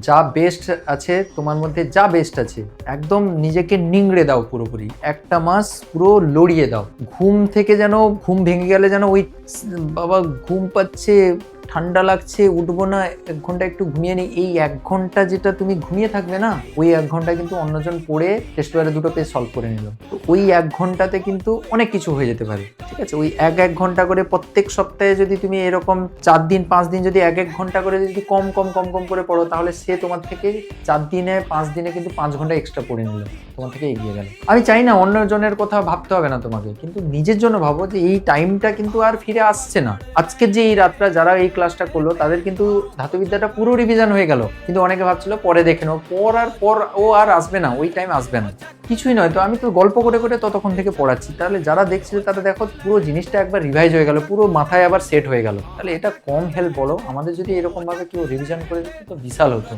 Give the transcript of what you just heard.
যা বেস্ট আছে তোমার মধ্যে, যা বেস্ট আছে একদম নিজেকে নিংড়ে দাও পুরোপুরি, একটা মাস পুরো লড়িয়ে দাও। ঘুম থেকে যেন ঘুম ভেঙে গেলে যেন ওই বাবা ঘুম পাচ্ছে, ঠান্ডা লাগছে, উঠবো না, 1 ঘন্টা একটু ঘুমিয়ে নিই, এই 1 ঘন্টা যেটা তুমি ঘুমিয়ে থাকবে না, ওই 1 ঘন্টা কিন্তু অন্যজন পড়ে টেস্ট পেপারে 2টো পেজ সলভ করে নিল। তো ওই 1 ঘন্টাতে কিন্তু অনেক কিছু হয়ে যেতে পারে। ঠিক আছে, ওই এক ঘন্টা করে প্রত্যেক সপ্তাহে যদি তুমি এরকম 4 দিন 5 দিন যদি 1 ঘন্টা করে যদি কম কম কম কম করে পড়ো, তাহলে সে তোমার থেকে 4 দিনে 5 দিনে কিন্তু 5 ঘন্টা এক্সট্রা পড়ে নিল, তোমার থেকে এগিয়ে গেল। আমি চাই না অন্যজনের কথা ভাবতে হবে না তোমাকে, কিন্তু নিজের জন্য ভাবো যে এই টাইমটা কিন্তু আর ফিরে আসছে না। আজকের যে এই রাতটা যারা এই ক্লাসটা করলো তাদের কিন্তু ধাতুবিদ্যাটা পুরো রিভিশন হয়ে গেল, কিন্তু অনেকে ভাবছিল পরে দেখে নেবো, পর ও আর আসবে না, ওই টাইম আসবে না। কিছুই নয় তো, আমি তো গল্প করে করে ততক্ষণ থেকে পড়াচ্ছি, তাহলে যারা দেখছিল তারা দেখো পুরো জিনিসটা একবার রিভাইজ হয়ে গেল, পুরো মাথায় আবার সেট হয়ে গেল। তাহলে এটা কম হেল্প বলো, আমাদের যদি এরকম ভাবে কেউ রিভিশন করে দিত তো বিশাল হতো।